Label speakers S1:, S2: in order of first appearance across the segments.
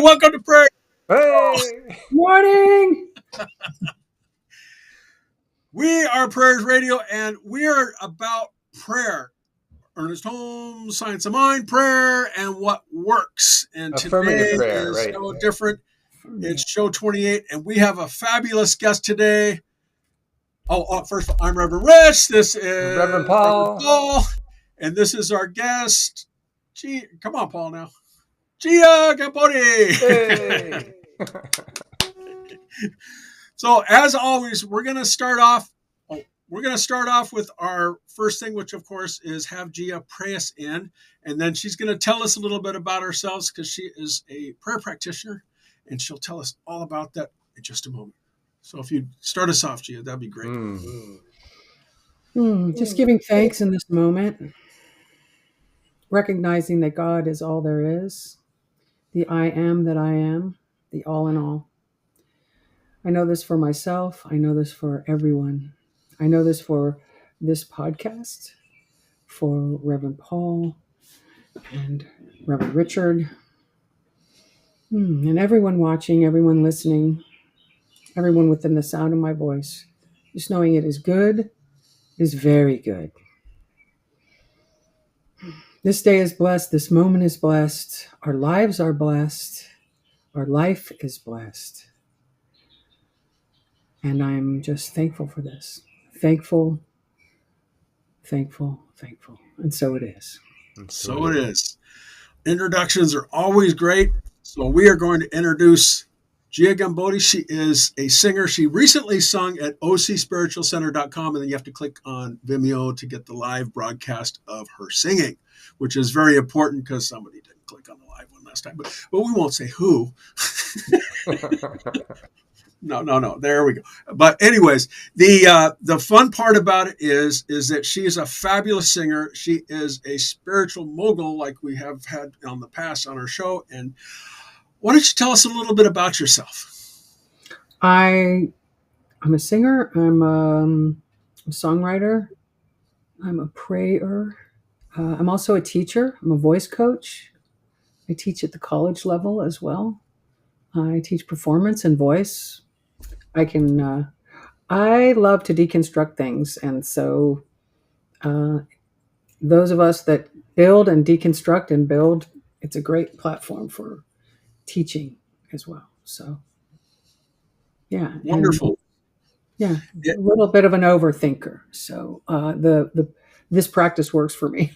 S1: welcome to prayer.
S2: Hey!
S3: Morning.
S1: We are Prayers Radio, and we are about prayer. Ernest Holmes, Science of Mind, prayer, and what works. And
S2: Affirmative
S1: today
S2: prayer,
S1: is
S2: right.
S1: no different. It's show 28, and we have a fabulous guest today. First of all, I'm Reverend Rich. This is
S2: Reverend Paul.
S1: And this is our guest. Come on, Paul, now. Ciambotti.
S2: Hey!
S1: So, as always, we're going to start off with our first thing, which of course is have Gia pray us in, and then she's going to tell us a little bit about ourselves because she is a prayer practitioner, and she'll tell us all about that in just a moment. So if you start us off, Gia, that'd be great.
S3: Just giving thanks in this moment, recognizing that God is all there is, the I am that I am, the all in all. I know this for myself. I know this for everyone. I know this for this podcast, for Reverend Paul and Reverend Richard, and everyone watching, everyone listening, everyone within the sound of my voice. Just knowing it is good, is very good. This day is blessed. This moment is blessed. Our lives are blessed. Our life is blessed. And I'm just thankful for this. Thankful. And so it is.
S1: So it is. Introductions are always great. So we are going to introduce Gia Ciambotti. She is a singer. She recently sung at ocspiritualcenter.com, and then you have to click on Vimeo to get the live broadcast of her singing, which is very important because somebody didn't click on the live one last time. But we won't say who. No. There we go. But anyways, the fun part about it is that she is a fabulous singer. She is a spiritual mogul, like we have had on the past on our show. And why don't you tell us a little bit about yourself?
S3: I'm a singer. I'm a songwriter. I'm a prayer. I'm also a teacher. I'm a voice coach. I teach at the college level as well. I teach performance and voice. I love to deconstruct things. And so those of us that build and deconstruct and build, it's a great platform for teaching as well. So, yeah.
S1: Wonderful.
S3: A little bit of an overthinker. So this practice works for me.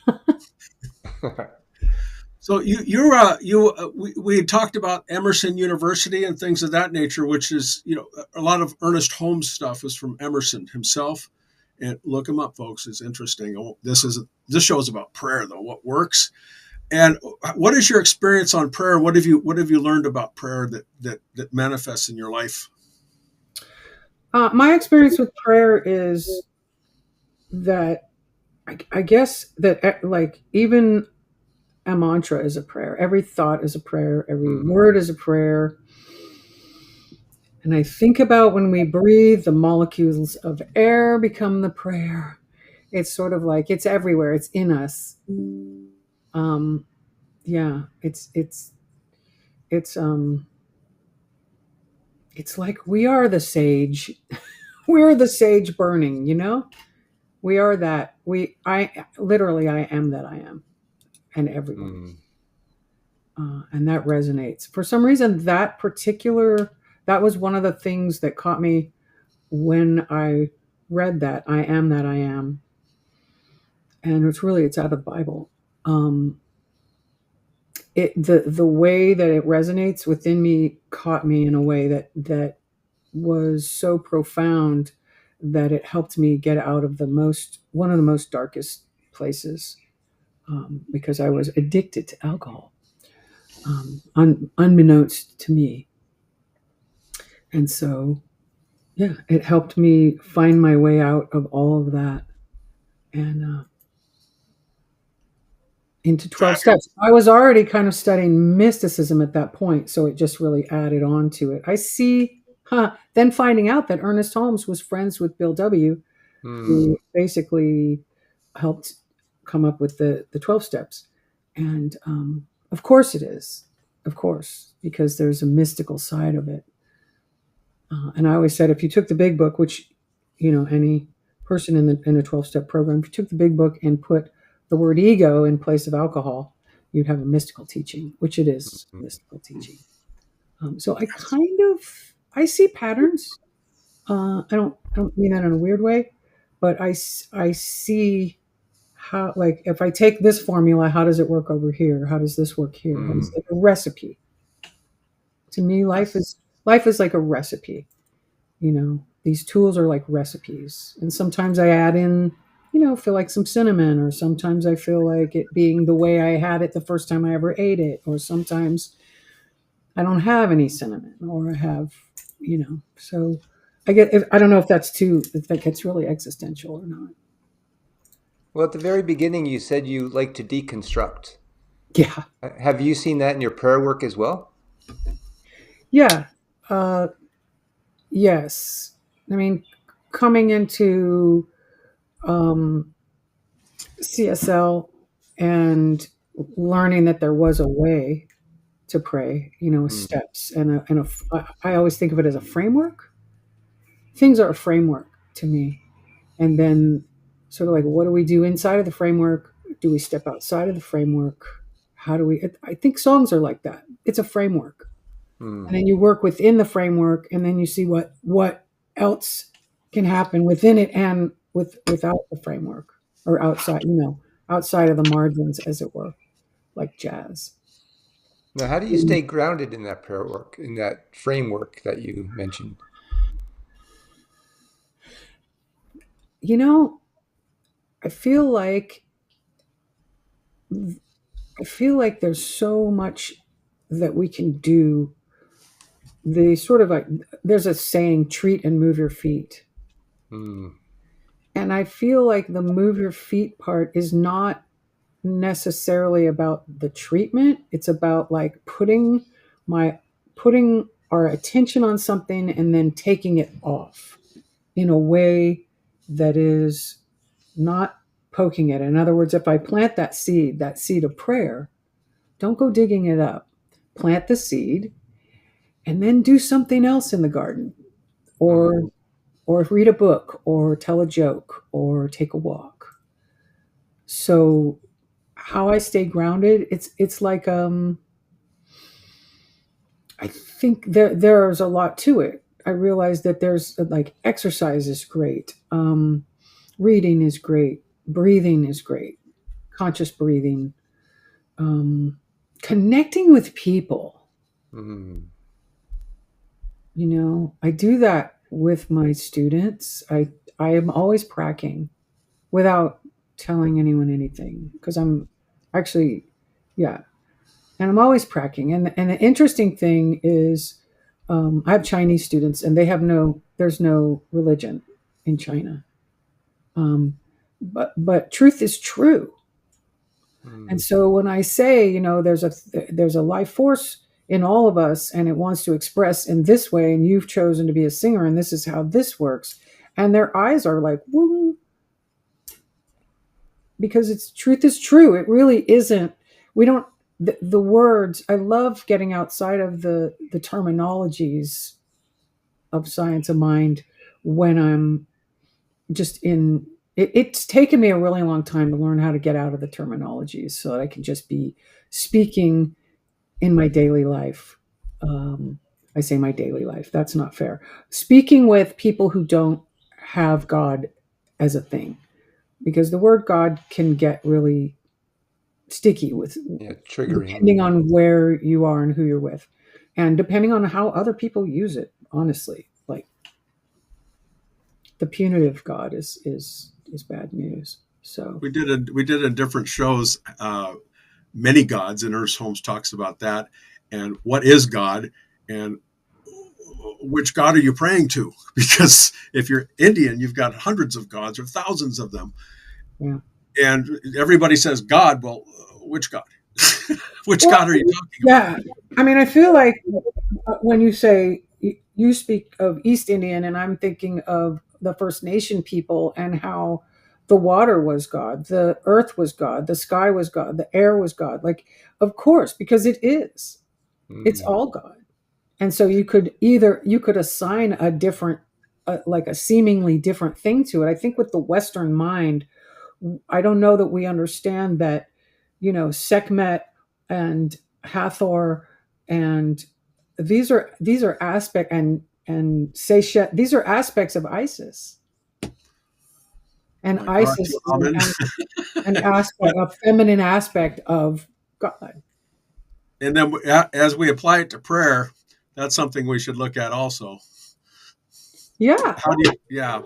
S1: So we talked about Emerson University and things of that nature, which is, a lot of Ernest Holmes stuff is from Emerson himself. And look him up, folks. It's interesting. This show is about prayer, though. What works, and what is your experience on prayer? What have you learned about prayer that manifests in your life?
S3: My experience with prayer is that I guess that like even a mantra is a prayer. Every thought is a prayer. Every word is a prayer. And I think about when we breathe, the molecules of air become the prayer. It's sort of like it's everywhere. It's in us. It's like we are the sage. We're the sage burning, We are that. I am that I am. And everyone. And that resonates. For some reason, that was one of the things that caught me when I read that I am. And it's out of the Bible. The way that it resonates within me caught me in a way that was so profound that it helped me get out of one of the most darkest places, because I was addicted to alcohol, unbeknownst to me. And so, it helped me find my way out of all of that and into 12 steps. I was already kind of studying mysticism at that point, so it just really added on to it. I see, then finding out that Ernest Holmes was friends with Bill W., who basically helped come up with the 12 steps. And of course it is. of course, because there's a mystical side of it. And I always said, if you took the big book, which, any person in a 12-step program, if you took the big book and put the word ego in place of alcohol, you'd have a mystical teaching, which it is
S2: Mhm.
S3: mystical teaching. So I see patterns. I don't mean that in a weird way, but I see how, like, if I take this formula, how does it work over here? How does this work here?
S2: Mm.
S3: It's like a recipe. To me,
S1: Yes.
S3: life is like a recipe. These tools are like recipes, and sometimes I add in, feel like some cinnamon, or sometimes I feel like it being the way I had it the first time I ever ate it, or sometimes I don't have any cinnamon, or I have, so I don't know if that gets really existential or not.
S2: Well, at the very beginning, you said you like to deconstruct.
S3: Yeah.
S2: Have you seen that in your prayer work as well?
S3: Yeah. uh yes. I mean, coming into um CSL and learning that there was a way to pray,
S2: Mm.
S3: steps, I always think of it as a framework. Things are a framework to me. And then, sort of like, what do we do inside of the framework? Do we step outside of the framework? How do we? I think songs are like that. It's a framework,
S2: Mm.
S3: and then you work within the framework, and then you see what else can happen within it, and without the framework, or outside, outside of the margins, as it were, like jazz.
S2: Now, how do you stay grounded in that prayer work, in that framework that you mentioned?
S3: You know, I feel like there's so much that we can do. The sort of like, there's a saying, treat and move your feet.
S2: Mm.
S3: And I feel like the move your feet part is not necessarily about the treatment. It's about like my putting our attention on something and then taking it off in a way that is not poking it. In other words, if I plant that seed of prayer, don't go digging it up. Plant the seed and then do something else in the garden,
S2: Mm.
S3: or read a book, or tell a joke, or take a walk. So how I stay grounded, it's like, I think there's a lot to it. I realize that there's, like, exercise is great, reading is great, breathing is great, conscious breathing, um, connecting with people.
S2: Mm.
S3: I do that with my students. I am always practicing without telling anyone anything, because I'm actually, yeah, and I'm always practicing. And the interesting thing is, I have Chinese students, and there's no religion in China, but truth is true. And
S2: Mm.
S3: so when I say, there's a life force in all of us, and it wants to express in this way, and you've chosen to be a singer, and this is how this works, and their eyes are like, woo, because it's truth is true. It really isn't. We don't. The words. I love getting outside of the terminologies of science of mind when I'm just in. It's taken me a really long time to learn how to get out of the terminologies so that I can just be speaking in my daily life. Um, I say my daily life. That's not fair. Speaking with people who don't have God as a thing, because the word God can get really sticky, with
S2: Yeah, triggering.
S3: depending on where you are and who you're with, and depending on how other people use it. Honestly, like, the punitive God is bad news. So
S1: We did a different shows, many gods, and Ernest Holmes talks about that, and what is God, and which God are you praying to? Because if you're Indian, you've got hundreds of gods or thousands of them,
S3: yeah.
S1: and everybody says God. Well, which God? Which
S3: Well,
S1: God are you talking about?
S3: yeah. I mean, I feel like, when you say, you speak of East Indian, and I'm thinking of the First Nation people, and how the water was God, the earth was God, the sky was God, the air was God. Like, of course, because it is. It's all God. And so you could assign a different, like a seemingly different thing to it. I think with the Western mind, I don't know that we understand that, Sekhmet and Hathor, and these are aspect, and Seshet, these are aspects of Isis. And
S1: Like
S3: Isis is
S1: Amen.
S3: an aspect, a feminine aspect of God.
S1: And then as we apply it to prayer, that's something we should look at also.
S3: Yeah.
S1: How do you, yeah.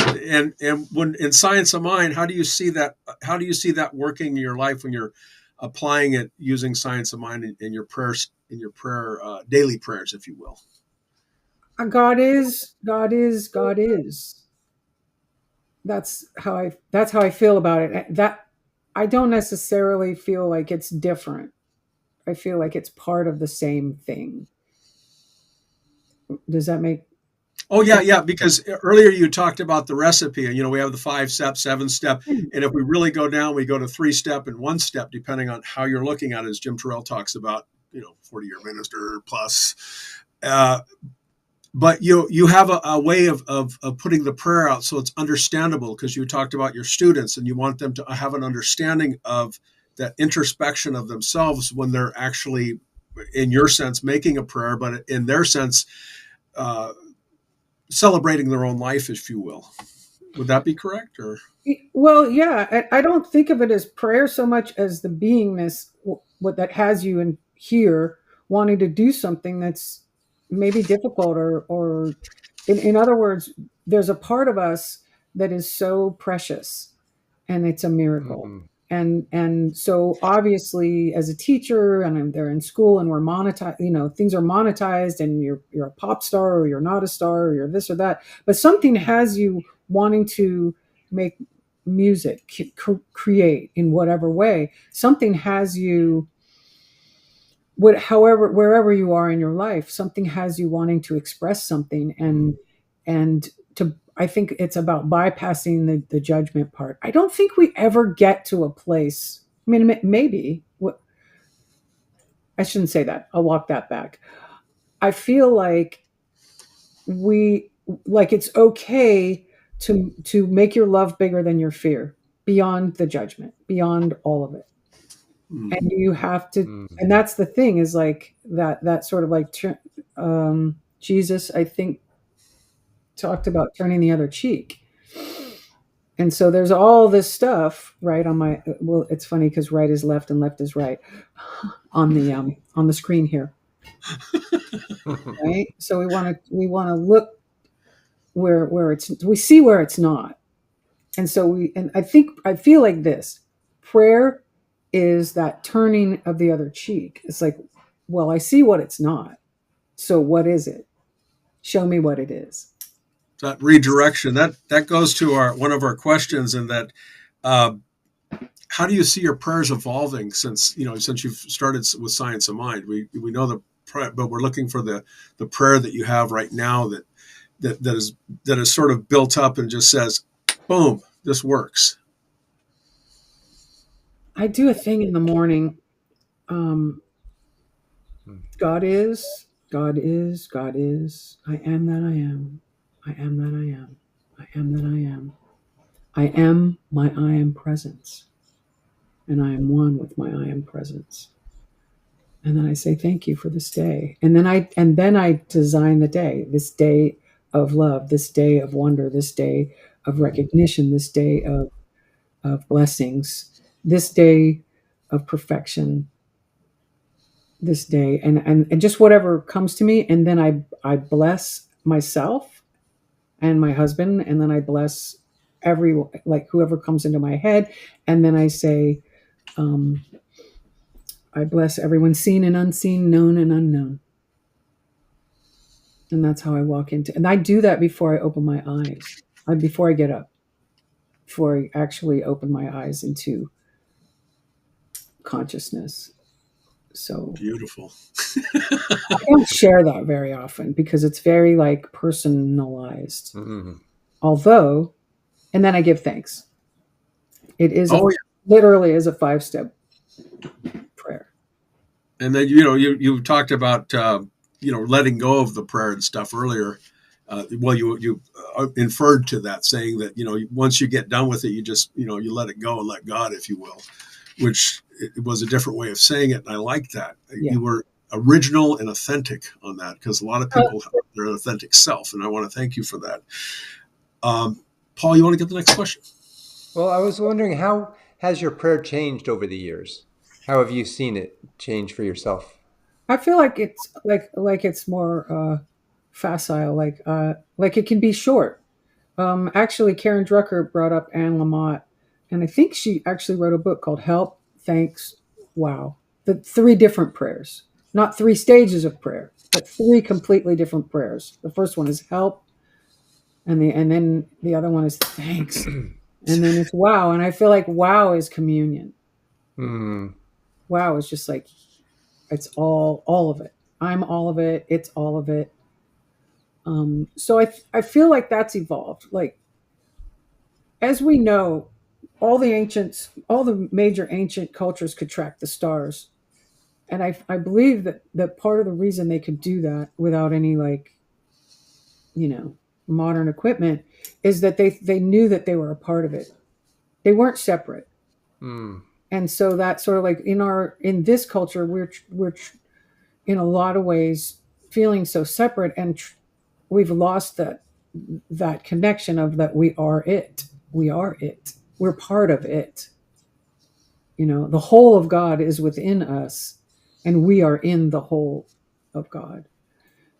S1: And when in Science of Mind, how do you see that? How do you see that working in your life when you're applying it using Science of Mind in your prayers, in your daily prayers, if you will?
S3: God is, God is, God is. That's how I feel about it. That I don't necessarily feel like it's different. I feel like it's part of the same thing. Does that make
S1: Oh yeah,
S3: sense?
S1: yeah. Because earlier you talked about the recipe, and we have the 5-step, 7-step, and if we really go down, we go to 3-step and 1-step, depending on how you're looking at it. As Jim Terrell talks about, 40-year minister plus. But you have a way of putting the prayer out so it's understandable, because you talked about your students and you want them to have an understanding of that introspection of themselves when they're actually, in your sense, making a prayer, but in their sense, uh, celebrating their own life, if you will. Would that be correct? Or
S3: Well, yeah, I don't think of it as prayer so much as the beingness, what that has you in here wanting to do something that's maybe difficult, or in other words, there's a part of us that is so precious, and it's a miracle.
S2: Mm-hmm.
S3: And so obviously, as a teacher, and they're in school, and we're monetized, things are monetized, and you're a pop star, or you're not a star, or you're this or that, but something has you wanting to make music, create in whatever way. Something has you, wherever you are in your life, something has you wanting to express something, and to I think it's about bypassing the judgment part. I don't think we ever get to a place. I mean, maybe. I shouldn't say that. I'll walk that back. I feel like it's okay to make your love bigger than your fear, beyond the judgment, beyond all of it. And you have to, and that's the thing, is like that sort of like, Jesus, I think, talked about turning the other cheek. And so there's all this stuff right on my, well, it's funny because right is left and left is right on the screen here. Right. So we want to look where we see where it's not. And so I feel like this prayer is that turning of the other cheek. It's like, well, I see what it's not. So what is it? Show me what it is.
S1: that redirection, that goes to one of our questions, in that uh, how do you see your prayers evolving since you've started with Science of Mind? We know the prayer, but we're looking for the prayer that you have right now that is sort of built up and just says, boom, this works.
S3: I do a thing in the morning. God is, God is, God is. I am that I am. I am that I am. I am that I am. I am my I am presence. And I am one with my I am presence. And then I say thank you for this day. And then I design the day, this day of love, this day of wonder, this day of recognition, this day of blessings, this day of perfection, this day, and just whatever comes to me. And then I bless myself and my husband, and then I bless like whoever comes into my head. And then I say, I bless everyone seen and unseen, known and unknown. And that's how I walk into, and I do that before I open my eyes, before I get up, before I actually open my eyes into consciousness. So
S1: Beautiful.
S3: I don't share that very often because it's very like personalized. Although, and then I give thanks. It is
S1: Oh, yeah.
S3: literally is a 5-step prayer.
S1: And then you talked about letting go of the prayer and stuff earlier. Well, you inferred to that, saying that once you get done with it, you just you let it go and let God, if you will, which it was a different way of saying it, and I like that.
S3: Yeah.
S1: You were original and authentic on that, because a lot of
S3: Uh,
S1: people have their authentic self, and I want to thank you for that. Paul, you want to get the next question?
S2: Well, I was wondering, how has your prayer changed over the years? How have you seen it change for yourself?
S3: I feel like it's like it's more facile, like it can be short. Actually, Karen Drucker brought up Anne Lamott, and I think she actually wrote a book called Help, Thanks, Wow. The three different prayers, not three stages of prayer, but three completely different prayers. The first one is help, and then the other one is thanks, and then it's wow. And I feel like wow is communion.
S2: Hmm.
S3: Wow is just like it's all of it. I'm all of it. It's all of it. So I feel like that's evolved. Like as we know, all the major ancient cultures could track the stars, and I believe that part of the reason they could do that without any you know modern equipment is that they knew that they were a part of it. They weren't separate,
S2: Hmm.
S3: and so that sort of like in this culture we're in a lot of ways feeling so separate, and we've lost that connection of that we are it. We are it. We're part of it. The whole of God is within us, and we are in the whole of God.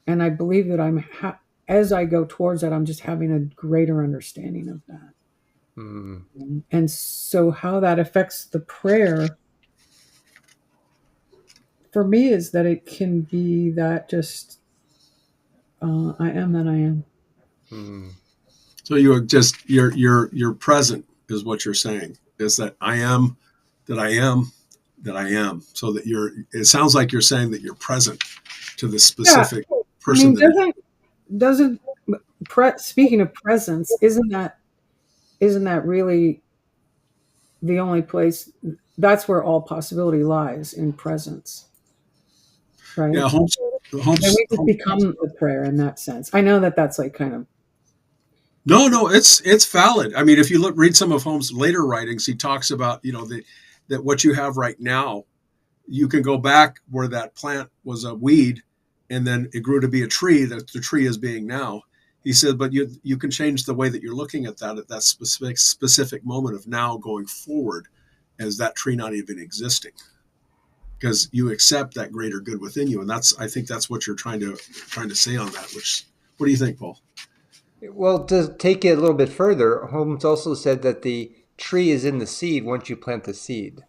S3: And I believe that as I go towards that, I'm just having a greater understanding of that.
S2: Hmm.
S3: And so, how that affects the prayer for me is that it can be that just I am that I am.
S2: Hmm.
S1: So you're present is what you're saying. Is that I am, that I am, that I am. So that it sounds like you're saying that you're present to the
S3: Yeah,
S1: specific
S3: I
S1: person
S3: mean,
S1: that is.
S3: doesn't speaking of presence, isn't that really the only place? That's where all possibility lies, in presence,
S1: Yeah,
S3: right?
S1: Holmes,
S3: And
S1: Holmes,
S3: we just
S1: Holmes.
S3: become the prayer in that sense. I know that that's like kind of
S1: No, it's valid. I mean, if you read some of Holmes' later writings, he talks about that what you have right now, you can go back where that plant was a weed, and then it grew to be a tree. That the tree is being now. He said, but you can change the way that you're looking at that specific moment of now going forward, as that tree not even existing, because you accept that greater good within you, and I think that's what you're trying to say on that. Which, what do you think, Paul?
S2: Well, to take it a little bit further, Holmes also said that the tree is in the seed once you plant the seed.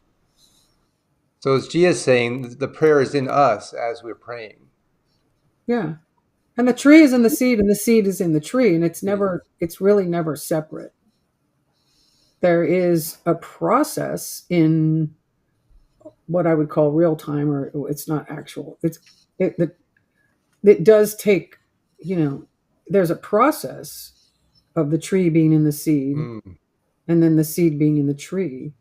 S2: So as Gia's saying, the prayer is in us as we're praying.
S3: yeah. And the tree is in the seed, and the seed is in the tree, and
S2: Yeah.
S3: it's really never separate. There is a process in what I would call real time, or it's not actual. It it does take, there's a process of the tree being in the seed,
S2: Mm.
S3: and then the seed being in the tree.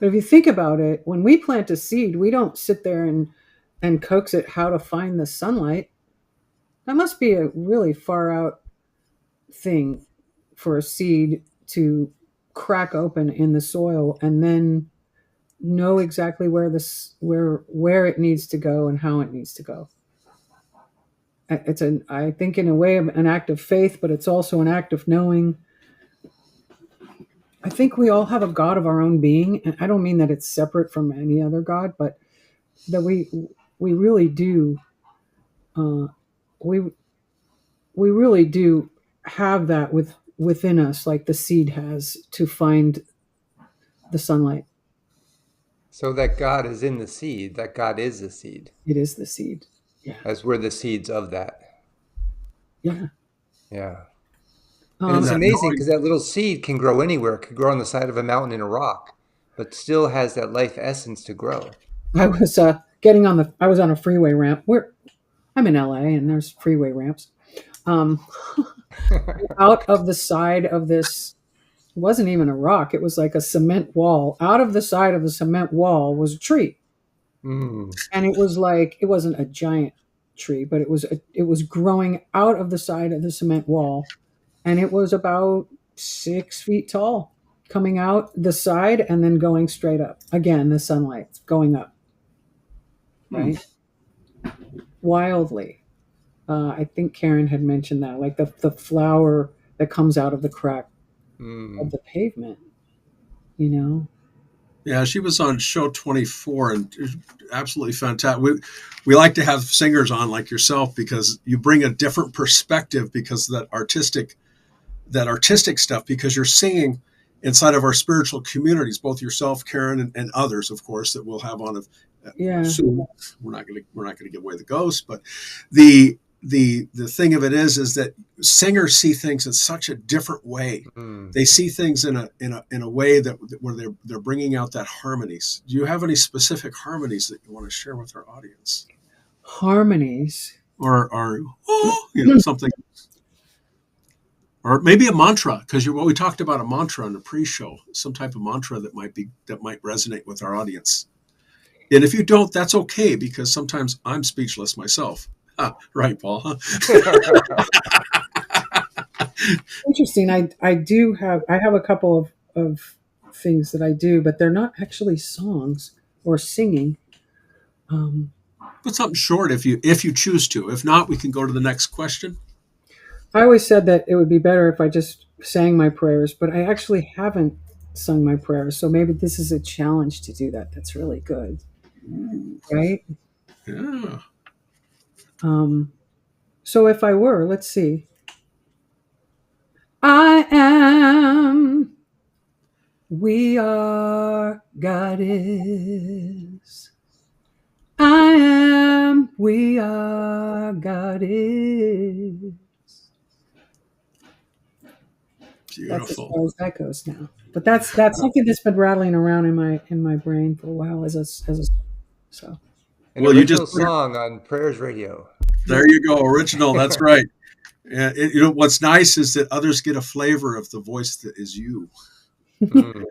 S3: But if you think about it, when we plant a seed, we don't sit there and coax it how to find the sunlight. That must be a really far out thing for a seed to crack open in the soil and then know exactly where it needs to go and how it needs to go. I think in a way an act of faith, but it's also an act of knowing. I think we all have a God of our own being, and I don't mean that it's separate from any other God, but that we really do uh, we we really do have that within us, like the seed has to find the sunlight.
S2: So that God is in the seed, that God is the seed,
S3: It is the seed. Yeah,
S2: as we're the seeds of that.
S3: yeah.
S2: Yeah. And
S1: And
S2: it's
S3: Um,
S1: that
S2: amazing
S1: knowing.
S2: because that little seed can grow anywhere. It could grow on the side of a mountain in a rock, but still has that life essence to grow.
S3: I was I was on a freeway ramp. I'm in LA, and there's freeway ramps. Um, out of the side of this, it wasn't even a rock. It was like a cement wall. Out of the side of the cement wall was a tree. And it was like, it wasn't a giant tree, but it was growing out of the side of the cement wall, and it was about 6 feet tall, coming out the side and then going straight up. Again, the sunlight going up,
S1: Hmm.
S3: right? Wildly. I think Karen had mentioned that, like the flower that comes out of the crack of the pavement, you know?
S1: Yeah, she was on show 24 and it was absolutely fantastic. We like to have singers on like yourself because you bring a different perspective because of that artistic stuff, because you're singing inside of our spiritual communities, both yourself, Karen, and others, of course, that we'll have on
S3: Yeah.
S1: soon. We're not gonna give away the ghost, but the the thing of it is that singers see things in such a different way. They see things in a way that where they're bringing out that harmonies. Do you have any specific harmonies that you want to share with our audience,
S3: Harmonies.
S1: or something, or maybe a mantra? Because we talked about a mantra in the pre-show, some type of mantra that might resonate with our audience. And if you don't, that's okay, because sometimes I'm speechless myself. Right, Paul? Huh?
S3: Interesting. I have a couple of things that I do, but they're not actually songs or singing.
S1: Put something short if you choose to. If not, we can go to the next question.
S3: I always said that it would be better if I just sang my prayers, but I actually haven't sung my prayers. So maybe this is a challenge to do that. That's really good.
S1: Ooh,
S3: Right?
S1: yeah.
S3: So if I were, let's see. I am, we are, God is. I am, we are, God is. That's as
S1: Beautiful.
S3: far as that goes now. But that's something that's been rattling around in my brain for a while as a so
S2: An
S1: Well, you just
S2: original song on Prayers Radio.
S3: yeah.
S1: there you go, original. That's right. And what's nice is that others get a flavor of the voice that is you.
S2: Mm.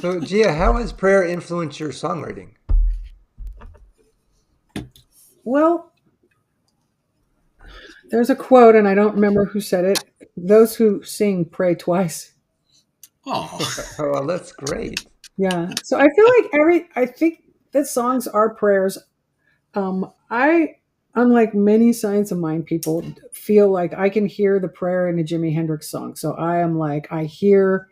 S2: So, Gia, how has prayer influenced your songwriting?
S3: Well, there's a quote, and I don't remember who said it. Those who sing pray twice.
S1: Oh,
S2: Oh, that's great.
S3: Yeah. So I feel like I think that songs are prayers. I, unlike many Science of Mind people, feel like I can hear the prayer in a Jimi Hendrix song. So I am like, I hear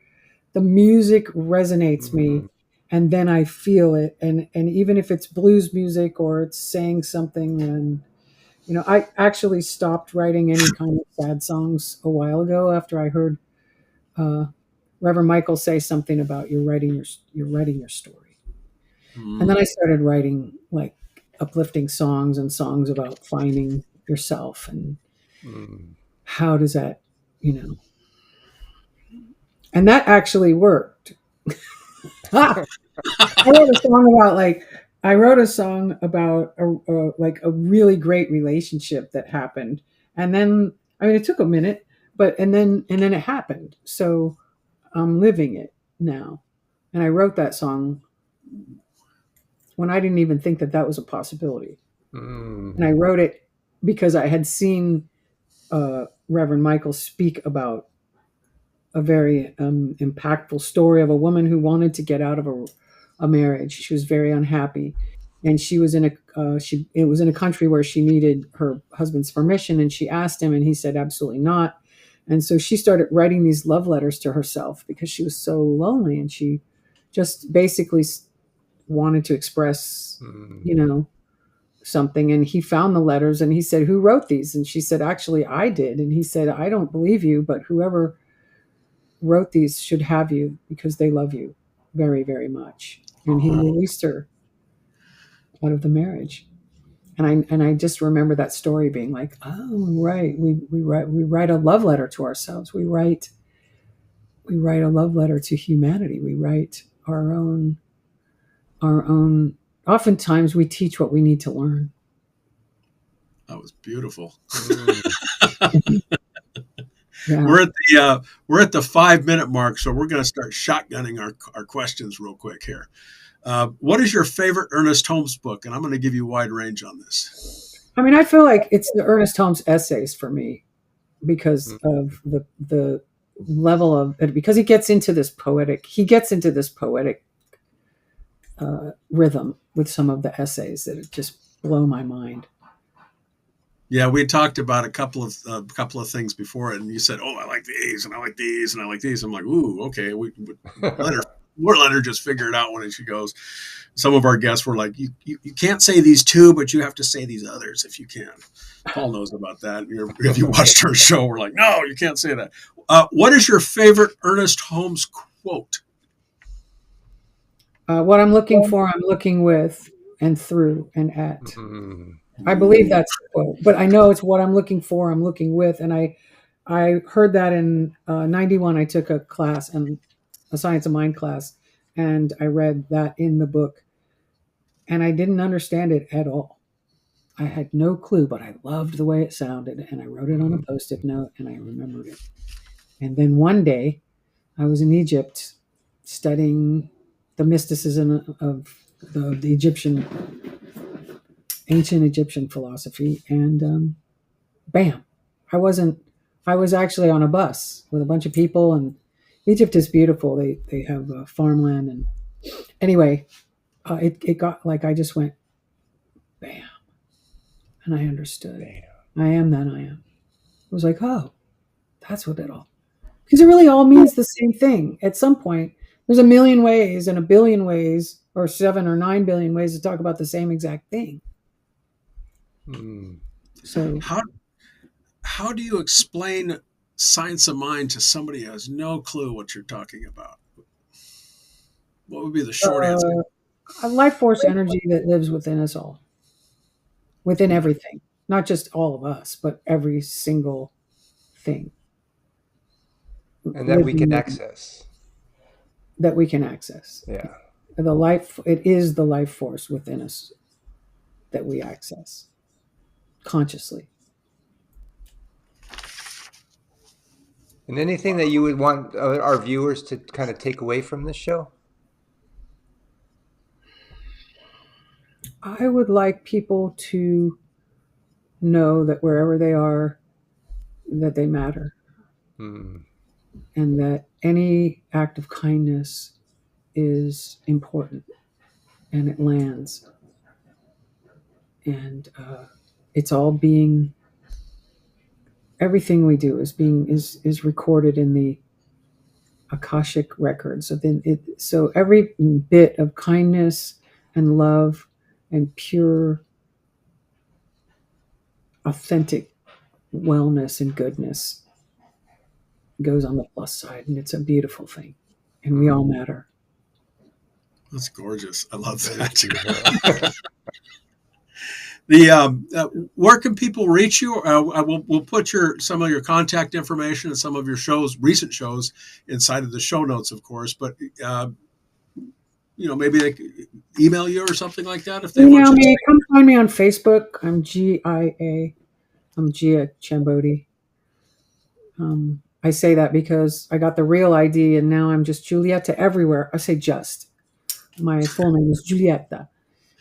S3: the music resonates me,
S2: Mm.
S3: and then I feel it. And even if it's blues music or it's saying something, and I actually stopped writing any kind of sad songs a while ago after I heard uh, Reverend Michael say something about you're writing your story. And then I started writing like uplifting songs and songs about finding yourself and
S2: Mm.
S3: how does that, you know, and that actually worked. I wrote a song about like I wrote a song about like a really great relationship that happened, and then I mean it took a minute, but and then it happened. So I'm living it now, and I wrote that song when I didn't even think that that was a possibility,
S2: Mm.
S3: and I wrote it because I had seen Reverend Michael speak about a very impactful story of a woman who wanted to get out of a marriage. She was very unhappy, and she was in it was in a country where she needed her husband's permission, and she asked him, and he said absolutely not. And so she started writing these love letters to herself because she was so lonely, and she just basically wanted to express,
S2: Mm.
S3: you know, something. And he found the letters, and he said, "Who wrote these?" And she said, "Actually, I did." And he said, "I don't believe you, but whoever wrote these should have you because they love you very, very much." And he
S1: oh,
S3: released her out of the marriage. And I just remember that story being like, oh right, we write a love letter to ourselves. We write a love letter to humanity. We write our own. Oftentimes we teach what we need to learn.
S1: that was beautiful.
S2: Mm.
S3: Yeah.
S1: We're at the 5-minute mark, so we're going to start shotgunning our questions real quick here. What is your favorite Ernest Holmes book? And I'm going to give you a wide range on this.
S3: I mean, I feel like it's the Ernest Holmes essays for me because of the level of it, because he gets into this poetic rhythm with some of the essays that just blow my mind.
S1: Yeah, we talked about a couple of things before, and you said, "Oh, I like these, and I like these, and I like these." I'm like, "Ooh, okay." We'll let her just figure it out when she goes. Some of our guests were like, "You can't say these two, but you have to say these others if you can." Paul knows about that. If you watched her show, we're like, "No, you can't say that." What is your favorite Ernest Holmes quote?
S3: What I'm looking for, I'm looking with and through and at. I believe that's the quote, but I know it's what I'm looking for, I'm looking with. And I heard that in 91. I took a class, and a Science of Mind class, and I read that in the book, and I didn't understand it at all. I had no clue, but I loved the way it sounded, and I wrote it on a Post-it note, and I remembered it. And then one day I was in Egypt studying the mysticism of the ancient Egyptian philosophy, and bam, I was actually on a bus with a bunch of people, and Egypt is beautiful. They have farmland, and anyway, it got like, I just went bam, and I understood. I am that I am. It was like, oh, that's what it all, because it really all means the same thing. At some point, there's a million ways and a billion ways, or 7 or 9 billion ways to talk about the same exact thing. So
S1: how do you explain Science of Mind to somebody who has no clue what you're talking about? What would be the short answer?
S3: A life force energy that lives within us all, within everything, not just all of us, but every single thing.
S2: And that we can access.
S3: That we can access.
S2: Yeah.
S3: It is the life force within us that we access consciously.
S2: And anything that you would want our viewers to kind of take away from this show?
S3: I would like people to know that wherever they are, that they matter. And that any act of kindness is important, and it lands. And it's all being, everything we do is recorded in the Akashic record. So every bit of kindness and love and pure, authentic wellness and goodness goes on the plus side, and it's a beautiful thing, and we all matter.
S1: That's gorgeous. I love that. Where can people reach you? We'll put some of your contact information and some of your recent shows, inside of the show notes, of course. But maybe they could email you or something like that if they
S3: email me. Come find me on Facebook. I'm GIA. I'm Gia Ciambotti. I say that because I got the real ID, and now I'm just Giulietta everywhere. I say just. My full name is Giulietta.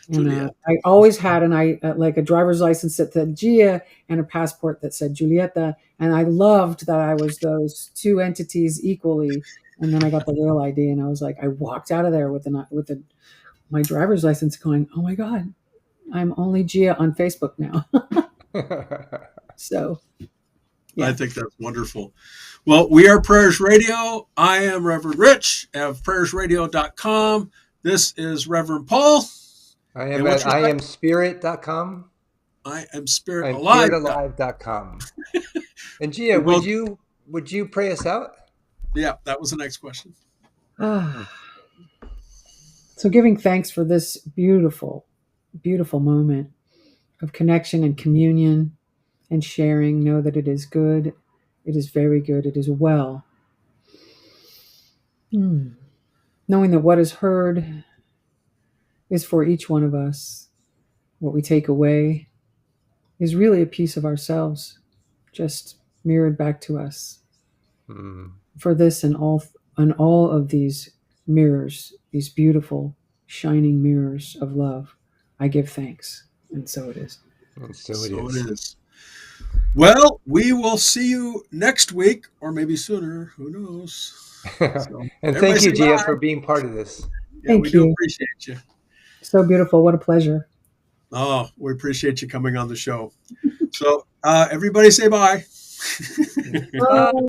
S3: And I always had like a driver's license that said Gia and a passport that said Giulietta. And I loved that I was those two entities equally. And then I got the real ID, and I was like, I walked out of there with my driver's license going, oh my God, I'm only Gia on Facebook now. So.
S1: Yeah. I think that's wonderful. Well, we are Prayers Radio. I am Reverend Rich of prayersradio.com. This is Reverend Paul.
S2: I am at iamspirit.com.
S1: I am spiritalive.com.
S2: And Gia, would you pray us out?
S1: Yeah, that was the next question.
S3: So giving thanks for this beautiful, beautiful moment of connection and communion and sharing. Know that it is good. It is very good. It is well. Knowing that what is heard is for each one of us. What we take away is really a piece of ourselves, just mirrored back to us. For this and all of these mirrors, these beautiful shining mirrors of love, I give thanks. And so it is.
S2: And so
S1: So
S2: it
S1: it
S2: is.
S1: is. Well, we will see you next week, or maybe sooner. Who knows? So,
S2: And
S1: everybody
S2: thank you,
S1: say
S2: Gia,
S1: bye.
S2: for being part of this.
S1: Yeah, we
S3: Thank
S1: do
S3: you.
S1: appreciate you.
S3: So beautiful. What a pleasure.
S1: Oh, we appreciate you coming on the show. So, everybody say bye.
S3: Bye.